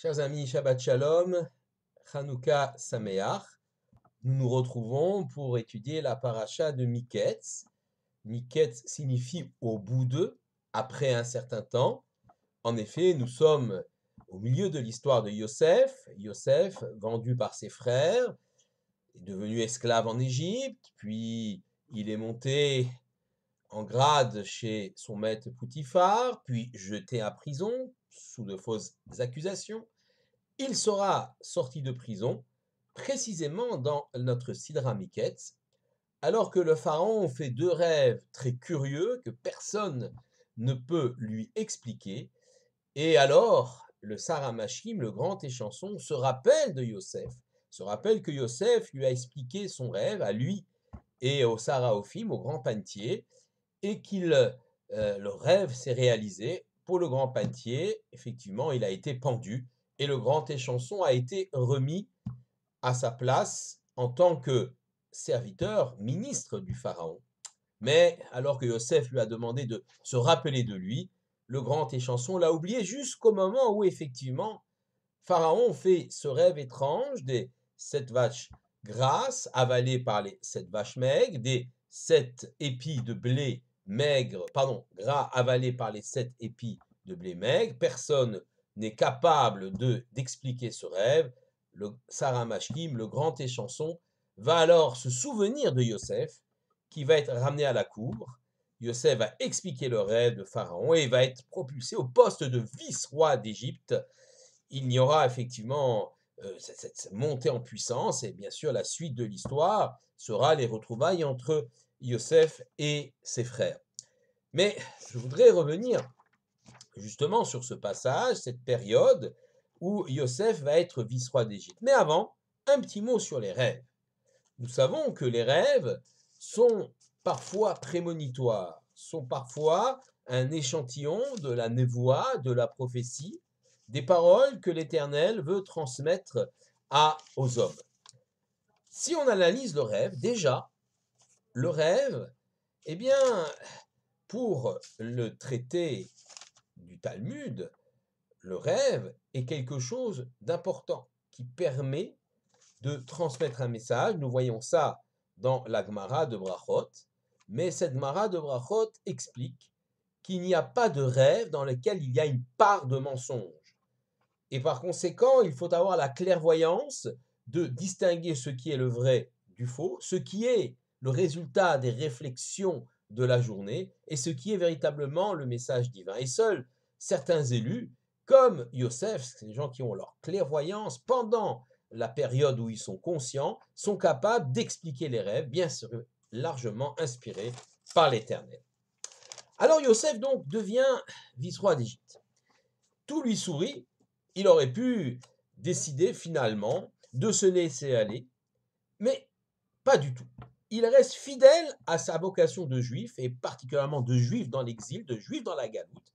Chers amis, Shabbat Shalom, Hanouka Sameach. Nous nous retrouvons pour étudier la paracha de Miketz. Miketz signifie au bout de, après un certain temps. En effet, nous sommes au milieu de l'histoire de Yosef. Yosef, vendu par ses frères, est devenu esclave en Égypte, puis il est monté en grade chez son maître Poutifar, puis jeté à prison sous de fausses accusations. Il sera sorti de prison, précisément dans notre Sidra Miketz, alors que le pharaon fait deux rêves très curieux que personne ne peut lui expliquer. Et alors, le Saramashim, le grand échanson, se rappelle de Yosef, se rappelle que Yosef lui a expliqué son rêve à lui et au Saraophim, au grand panetier, et le rêve s'est réalisé. Pour le grand panetier, effectivement, il a été pendu et le grand échanson a été remis à sa place en tant que serviteur, ministre du pharaon. Mais alors que Yosef lui a demandé de se rappeler de lui, le grand échanson l'a oublié jusqu'au moment où effectivement Pharaon fait ce rêve étrange des 7 vaches grasses avalées par les 7 vaches maigres, des 7 épis de blé maigre, pardon, gras avalés par les 7 épis de blé maigre. Personne n'est capable d'expliquer ce rêve. Le Saramashkim, le grand échanson, va alors se souvenir de Yosef, qui va être ramené à la cour. Yosef va expliquer le rêve de Pharaon et va être propulsé au poste de vice-roi d'Égypte. Il y aura effectivement cette montée en puissance, et bien sûr la suite de l'histoire sera les retrouvailles entre Yosef et ses frères. Mais je voudrais revenir justement sur ce passage, cette période où Yosef va être vice-roi d'Égypte. Mais avant, un petit mot sur les rêves. Nous savons que les rêves sont parfois prémonitoires, sont parfois un échantillon de la névoie, de la prophétie, des paroles que l'Éternel veut transmettre aux hommes. Si on analyse le rêve, déjà, le rêve, eh bien, pour le traité du Talmud, le rêve est quelque chose d'important qui permet de transmettre un message. Nous voyons ça dans la Gemara de Brachot, mais cette Gemara de Brachot explique qu'il n'y a pas de rêve dans lequel il y a une part de mensonge. Et par conséquent, il faut avoir la clairvoyance de distinguer ce qui est le vrai du faux, ce qui est le résultat des réflexions de la journée et ce qui est véritablement le message divin. Et seuls certains élus, comme Yosef, c'est les gens qui ont leur clairvoyance pendant la période où ils sont conscients, sont capables d'expliquer les rêves, bien sûr largement inspirés par l'Éternel. Alors Yosef donc devient vice-roi d'Égypte. Tout lui sourit, il aurait pu décider finalement de se laisser aller, mais pas du tout. Il reste fidèle à sa vocation de juif, et particulièrement de juif dans l'exil, de juif dans la galoute,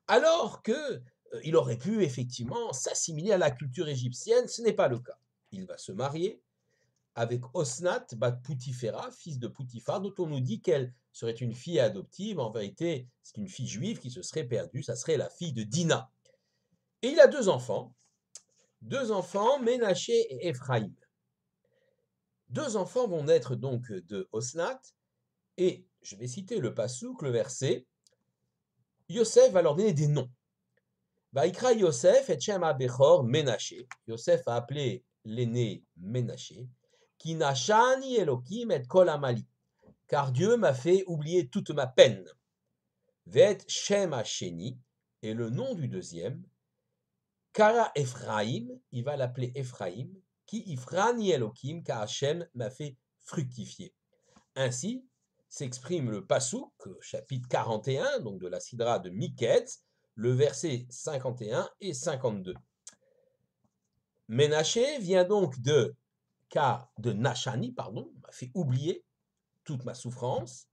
alors qu'il aurait pu effectivement s'assimiler à la culture égyptienne. Ce n'est pas le cas. Il va se marier avec Osnat bat Poutifera, fils de Poutifar, dont on nous dit qu'elle serait une fille adoptive. En vérité, c'est une fille juive qui se serait perdue, ça serait la fille de Dina. Et il a deux enfants, Ménaché et Ephraïm. Deux enfants vont naître donc de Osnat, et je vais citer le pasouk, le verset. Yosef va leur donner des noms. Vaïkra Yosef et Shem Abechor Ménaché. Yosef a appelé l'aîné Ménaché. Ki nashani Elokim et kol amali. Car Dieu m'a fait oublier toute ma peine. Vet Shem Hasheni. Et le nom du deuxième, Kara Ephraim, il va l'appeler Ephraim, qui Ifrani Elokim, car Hachem m'a fait fructifier. Ainsi s'exprime le Passouk, chapitre 41, donc de la Sidra de Miketz, le verset 51 et 52. Ménaché vient donc de Nashani, m'a fait oublier toute ma souffrance,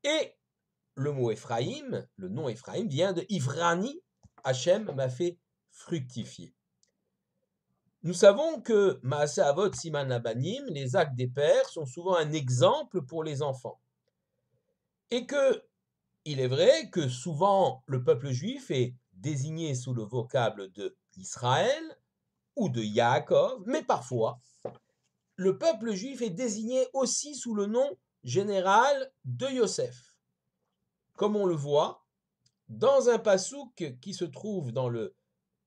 et le mot Ephraim, le nom Ephraim, vient de Ivrani, Hachem m'a fait fructifier. Nous savons que Maaseh Avot Siman Abanim, les actes des pères, sont souvent un exemple pour les enfants. Et que, il est vrai que souvent le peuple juif est désigné sous le vocable de Israël, ou de Yaakov, mais parfois, le peuple juif est désigné aussi sous le nom général de Yosef, comme on le voit dans un passouk qui se trouve dans le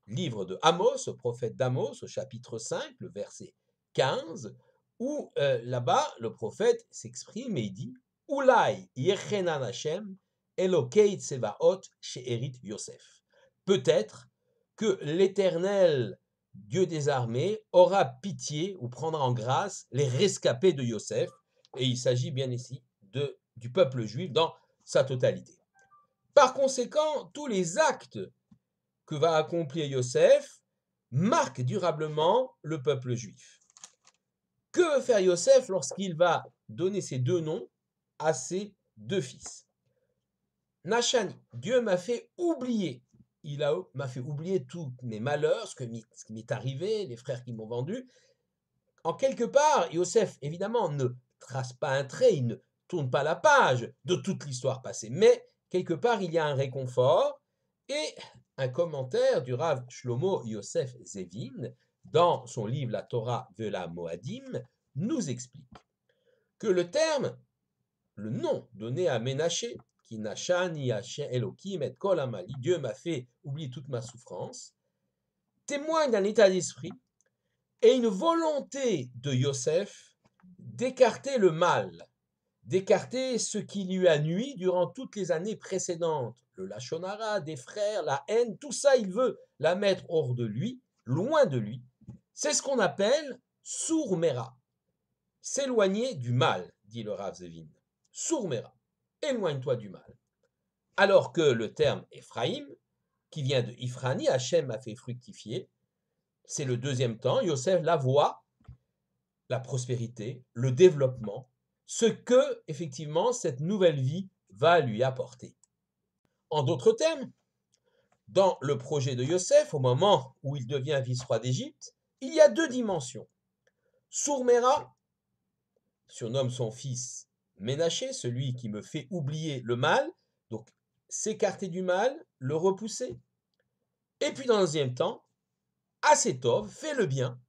livre de Amos, au prophète d'Amos, au chapitre 5, le verset 15, où là-bas, le prophète s'exprime et il dit « Oulai yechenan Hashem Elokei tsevaot she'erit Yosef ». Peut-être que l'Éternel, Dieu des armées, aura pitié ou prendra en grâce les rescapés de Yosef, et il s'agit bien ici du peuple juif dans sa totalité. Par conséquent, tous les actes que va accomplir Yosef marquent durablement le peuple juif. Que veut faire Yosef lorsqu'il va donner ses deux noms à ses deux fils? Nachani, Dieu m'a fait oublier. Il m'a fait oublier tous mes malheurs, ce qui m'est arrivé, les frères qui m'ont vendu. En quelque part, Yosef, évidemment, ne trace pas un trait, il ne tourne pas la page de toute l'histoire passée, mais quelque part, il y a un réconfort et un commentaire du Rav Shlomo Yosef Zevin dans son livre La Torah Vela Moadim nous explique que le nom donné à Ménaché, qui Nachani Hashem Elohim et Kol Amali, Dieu m'a fait oublier toute ma souffrance, témoigne d'un état d'esprit et une volonté de Yosef d'écarter le mal, d'écarter ce qui lui a nui durant toutes les années précédentes. Le lachon hara des frères, la haine, tout ça, il veut la mettre hors de lui, loin de lui. C'est ce qu'on appelle sourmera, s'éloigner du mal, dit le Rav Zevin. Sourmera, éloigne-toi du mal. Alors que le terme Ephraïm, qui vient de Ifrani, Hachem a fait fructifier, c'est le deuxième temps, Yosef la voit, la prospérité, le développement, ce que, effectivement, cette nouvelle vie va lui apporter. En d'autres termes, dans le projet de Yosef, au moment où il devient vice-roi d'Égypte, il y a deux dimensions. Sourmera surnomme son fils Ménaché, celui qui me fait oublier le mal, donc s'écarter du mal, le repousser. Et puis dans le deuxième temps, Asetov, fais le bien.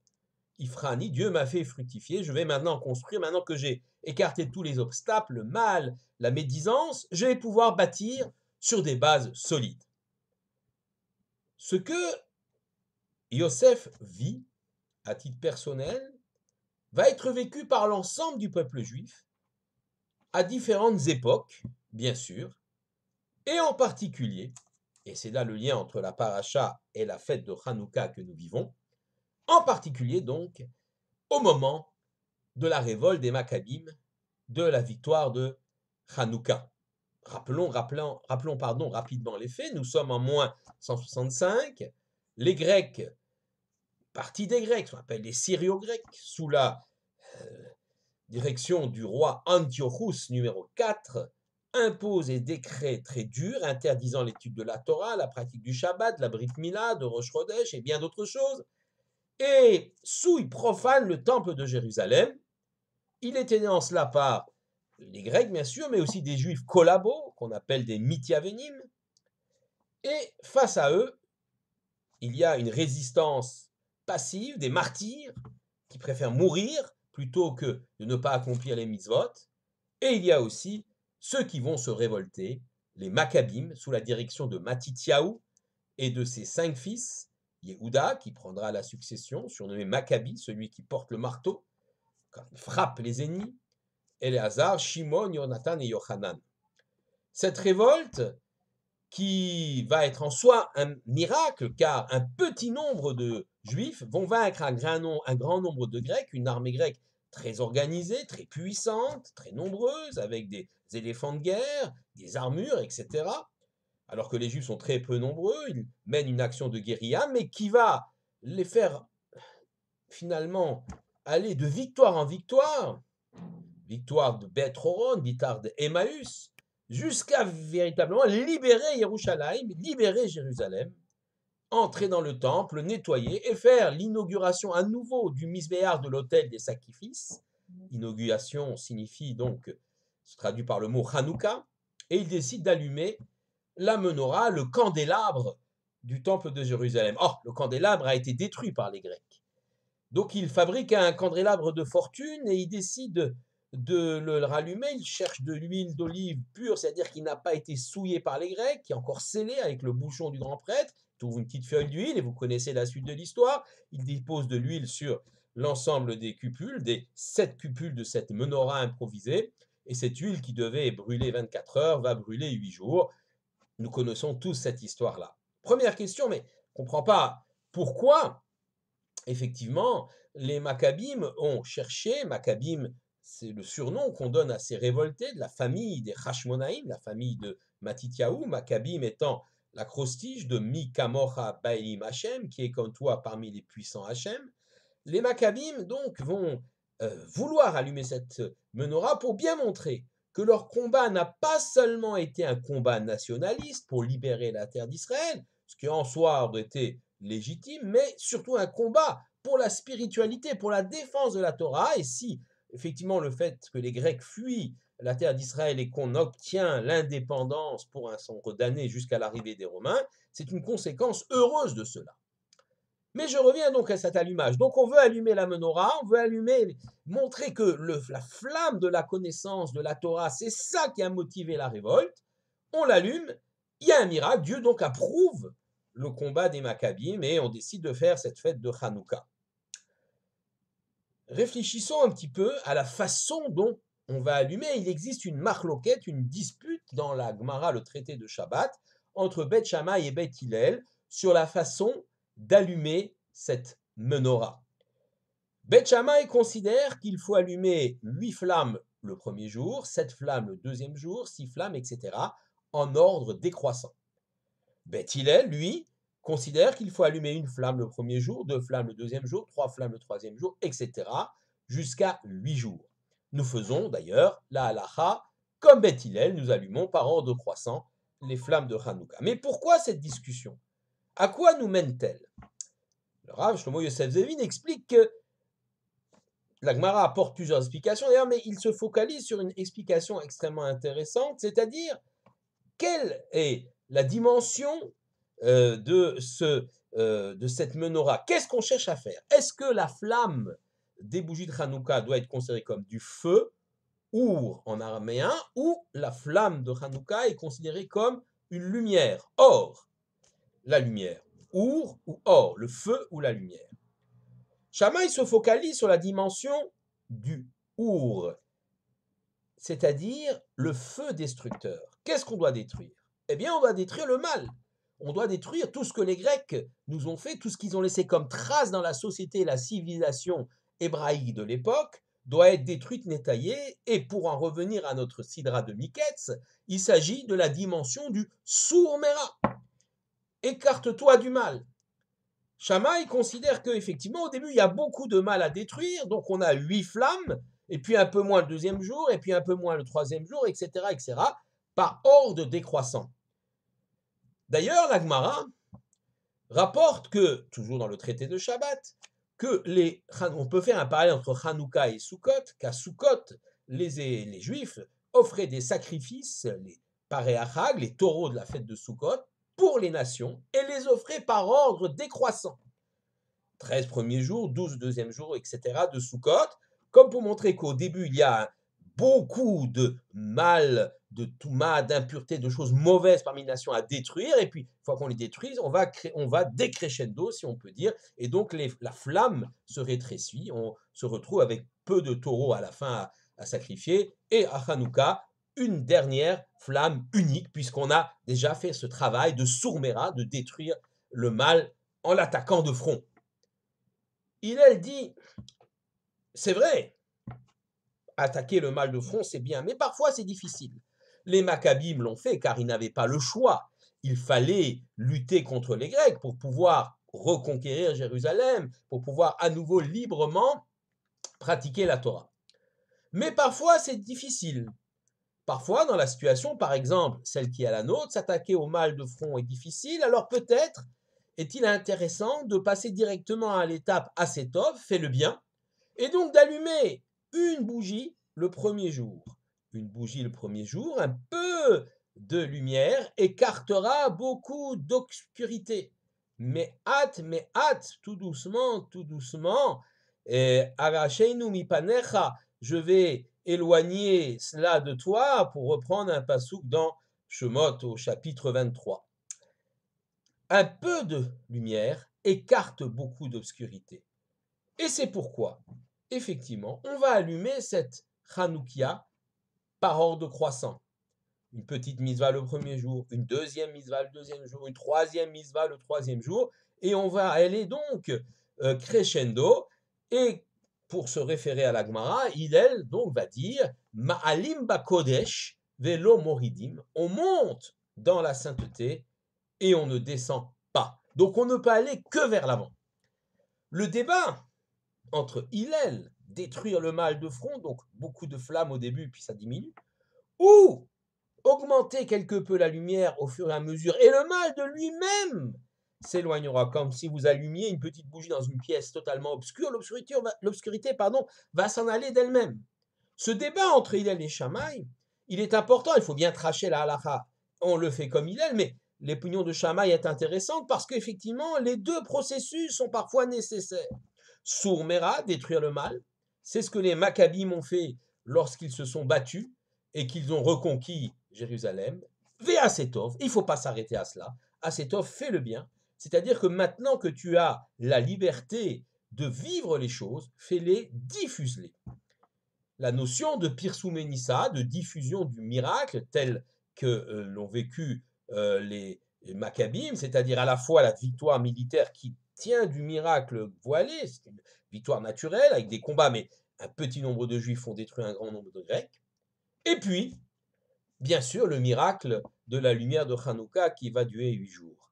Ifrani, Dieu m'a fait fructifier, je vais maintenant construire, maintenant que j'ai écarté tous les obstacles, le mal, la médisance, je vais pouvoir bâtir sur des bases solides. Ce que Yosef vit à titre personnel va être vécu par l'ensemble du peuple juif à différentes époques, bien sûr, et en particulier, et c'est là le lien entre la paracha et la fête de Hanouka que nous vivons, en particulier donc au moment de la révolte des Maccabim, de la victoire de Hanouka. Rappelons rapidement les faits. Nous sommes en moins 165. Les Grecs, partie des Grecs, on appelle les Syrio-Grecs, sous la direction du roi Antiochus numéro 4, imposent des décrets très durs interdisant l'étude de la Torah, la pratique du Shabbat, la Brit Mila, de Rosh Chodesh et bien d'autres choses. Et souillent, profanent le temple de Jérusalem. Il est aidé en cela par les Grecs, bien sûr, mais aussi des Juifs collabos, qu'on appelle des Mityavenim. Et face à eux, il y a une résistance passive, des martyrs qui préfèrent mourir plutôt que de ne pas accomplir les mitzvot. Et il y a aussi ceux qui vont se révolter, les Maccabim, sous la direction de Matityahu et de ses 5 fils, Yehuda, qui prendra la succession, surnommé Maccabi, celui qui porte le marteau, quand il frappe les ennemis, Éléazar, Shimon, Yonatan et Yochanan. Cette révolte, qui va être en soi un miracle, car un petit nombre de Juifs vont vaincre un grand nombre de Grecs, une armée grecque très organisée, très puissante, très nombreuse, avec des éléphants de guerre, des armures, etc. Alors que les Juifs sont très peu nombreux, ils mènent une action de guérilla, mais qui va les faire finalement aller de victoire en victoire, victoire de Beth Horon, victoire de Emmaüs, jusqu'à véritablement libérer Yerushalayim, libérer Jérusalem, entrer dans le temple, nettoyer et faire l'inauguration à nouveau du misbéar de l'autel des sacrifices. Inauguration signifie donc, se traduit par le mot Hanouka, et il décide d'allumer la menorah, le candélabre du temple de Jérusalem. Or, le candélabre a été détruit par les Grecs. Donc, il fabrique un candélabre de fortune et il décide de le rallumer. Il cherche de l'huile d'olive pure, c'est-à-dire qui n'a pas été souillée par les Grecs, qui est encore scellée avec le bouchon du grand prêtre. Il trouve une petite feuille d'huile et vous connaissez la suite de l'histoire. Il dépose de l'huile sur l'ensemble des cupules, des 7 cupules de cette menorah improvisée. Et cette huile qui devait brûler 24 heures va brûler 8 jours. Nous connaissons tous cette histoire-là. Première question, mais on ne comprend pas pourquoi, effectivement, les Maccabim ont cherché, Maccabim, c'est le surnom qu'on donne à ces révoltés de la famille des Hashmonaïm, la famille de Matityahu, Maccabim étant l'acrostiche de Mi Kamocha Baelim Hashem, qui est comme toi parmi les puissants Hashem. Les Maccabim, donc, vont vouloir allumer cette menorah pour bien montrer que leur combat n'a pas seulement été un combat nationaliste pour libérer la terre d'Israël, ce qui en soi aurait été légitime, mais surtout un combat pour la spiritualité, pour la défense de la Torah. Et si, effectivement, le fait que les Grecs fuient la terre d'Israël et qu'on obtient l'indépendance pour un nombre d'années jusqu'à l'arrivée des Romains, c'est une conséquence heureuse de cela. Mais je reviens donc à cet allumage. Donc on veut allumer la menorah, on veut allumer, montrer que la flamme de la connaissance de la Torah, c'est ça qui a motivé la révolte. On l'allume, il y a un miracle, Dieu donc approuve le combat des Maccabim et on décide de faire cette fête de Hanouka. Réfléchissons un petit peu à la façon dont on va allumer. Il existe une marloquette, une dispute dans la Gemara, le traité de Shabbat, entre Beth Shammai et Beth Hillel sur la façon d'allumer cette menorah. Beth Shammai considère qu'il faut allumer 8 flammes le premier jour, 7 flammes le deuxième jour, 6 flammes, etc., en ordre décroissant. Beth Hillel, lui, considère qu'il faut allumer une flamme le premier jour, 2 flammes le deuxième jour, 3 flammes le troisième jour, etc., jusqu'à 8 jours. Nous faisons d'ailleurs la halacha, comme Beth Hillel, nous allumons par ordre croissant les flammes de Hanouka. Mais pourquoi cette discussion? À quoi nous mène-t-elle? Le Rav Shlomo Yosef Zevin explique que la Gemara apporte plusieurs explications, d'ailleurs, mais il se focalise sur une explication extrêmement intéressante, c'est-à-dire quelle est la dimension de cette menorah? Qu'est-ce qu'on cherche à faire? Est-ce que la flamme des bougies de Hanouka doit être considérée comme du feu, Our en araméen, ou la flamme de Hanouka est considérée comme une lumière? Or, la lumière. Our ou or, le feu ou la lumière. Shammai se focalise sur la dimension du Our, c'est-à-dire le feu destructeur. Qu'est-ce qu'on doit détruire? Eh bien, on doit détruire le mal. On doit détruire tout ce que les Grecs nous ont fait, tout ce qu'ils ont laissé comme trace dans la société et la civilisation hébraïque de l'époque, doit être détruite, nettoyée. Et pour en revenir à notre sidra de Miketz, il s'agit de la dimension du Sourmera. Écarte-toi du mal. Shammai considère qu'effectivement, au début, il y a beaucoup de mal à détruire, donc on a 8 flammes, et puis un peu moins le deuxième jour, et puis un peu moins le troisième jour, etc., par ordre décroissant. D'ailleurs, la Gemara rapporte que, toujours dans le traité de Shabbat, on peut faire un parallèle entre Hanouka et Sukkot, qu'à Sukkot, les Juifs offraient des sacrifices, les paréachag, les taureaux de la fête de Sukkot, pour les nations, et les offraient par ordre décroissant. 13 premiers jours, 12 deuxième jours, etc., de Sukkot, comme pour montrer qu'au début, il y a beaucoup de mal, de touma, d'impureté, de choses mauvaises parmi les nations à détruire, et puis, une fois qu'on les détruise, on va décrescendo, si on peut dire, et donc la flamme se rétrécit, on se retrouve avec peu de taureaux à la fin à sacrifier, et à Hanouka, une dernière flamme unique, puisqu'on a déjà fait ce travail de sourmera, de détruire le mal en l'attaquant de front. Hillel dit, c'est vrai, attaquer le mal de front, c'est bien, mais parfois c'est difficile. Les Maccabim l'ont fait car ils n'avaient pas le choix. Il fallait lutter contre les Grecs pour pouvoir reconquérir Jérusalem, pour pouvoir à nouveau librement pratiquer la Torah. Mais parfois c'est difficile. Parfois, dans la situation, par exemple, celle qui est à la nôtre, s'attaquer au mal de front est difficile, alors peut-être est-il intéressant de passer directement à l'étape Asetov, fais le bien, et donc d'allumer une bougie le premier jour. Une bougie le premier jour, un peu de lumière écartera beaucoup d'obscurité. mais hâte, tout doucement, et arachenu mipanecha, je vais éloigner cela de toi, pour reprendre un passouk dans Shemot au chapitre 23. Un peu de lumière écarte beaucoup d'obscurité. Et c'est pourquoi, effectivement, on va allumer cette Hanoukia par ordre croissant. Une petite mitzvah le premier jour, une deuxième mitzvah le deuxième jour, une troisième mitzvah le troisième jour, et on va aller donc crescendo. Et pour se référer à la Gemara, Hillel donc va dire Ma'alim bakodesh velo moridim. On monte dans la sainteté et on ne descend pas. Donc on ne peut aller que vers l'avant. Le débat entre Hillel, détruire le mal de front, donc beaucoup de flammes au début, puis ça diminue, ou augmenter quelque peu la lumière au fur et à mesure, et le mal de lui-même s'éloignera, comme si vous allumiez une petite bougie dans une pièce totalement obscure, l'obscurité va s'en aller d'elle-même. Ce débat entre Hillel et Shammai, il est important, il faut bien tracher la halakha. On le fait comme Hillel, mais l'opinion de Shammai est intéressante parce qu'effectivement, les deux processus sont parfois nécessaires. Sourmera, détruire le mal, c'est ce que les Maccabim ont fait lorsqu'ils se sont battus et qu'ils ont reconquis Jérusalem. Ve'asetov, il ne faut pas s'arrêter à cela. Asetov fait le bien, c'est-à-dire que maintenant que tu as la liberté de vivre les choses, fais-les, diffuse-les. La notion de Pirsouménissa, de diffusion du miracle, tel que l'ont vécu les Maccabim, c'est-à-dire à la fois la victoire militaire qui tient du miracle voilé, c'est une victoire naturelle avec des combats, mais un petit nombre de Juifs ont détruit un grand nombre de Grecs. Et puis, bien sûr, le miracle de la lumière de Hanouka qui va durer 8 jours.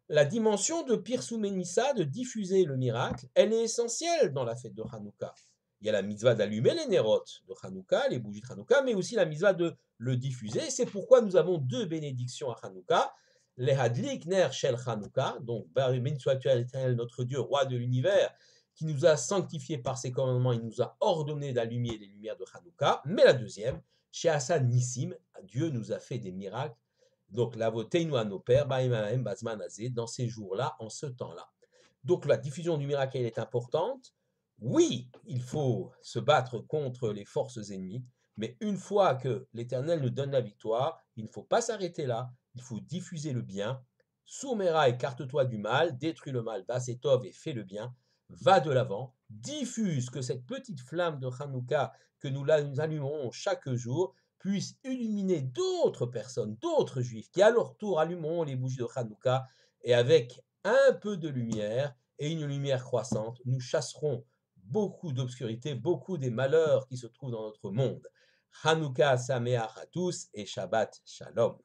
La dimension de Pirsouménissa, de diffuser le miracle, elle est essentielle dans la fête de Hanouka. Il y a la mitzvah d'allumer les nérotes de Hanouka, les bougies de Hanouka, mais aussi la mitzvah de le diffuser. C'est pourquoi nous avons deux bénédictions à Hanouka. Les Hadlik Ner Shel Hanouka, donc béni sois-tu l'Éternel, notre Dieu, roi de l'univers, qui nous a sanctifiés par ses commandements, il nous a ordonné d'allumer les lumières de Hanouka. Mais la deuxième, chez Hassan Nissim, Dieu nous a fait des miracles. Donc, l'avoteinu à nos pères, dans ces jours-là, en ce temps-là. Donc, la diffusion du miracle, elle est importante. Oui, il faut se battre contre les forces ennemies, mais une fois que l'Éternel nous donne la victoire, il ne faut pas s'arrêter là, il faut diffuser le bien. Soumera, écarte-toi du mal, détruis le mal, Vasetov et fais le bien, va de l'avant, diffuse que cette petite flamme de Hanouka que nous allumons chaque jour puisse illuminer d'autres personnes, d'autres juifs, qui à leur tour allumeront les bougies de Hanouka, et avec un peu de lumière et une lumière croissante, nous chasserons beaucoup d'obscurité, beaucoup des malheurs qui se trouvent dans notre monde. Hanouka Sameach à tous et Shabbat Shalom.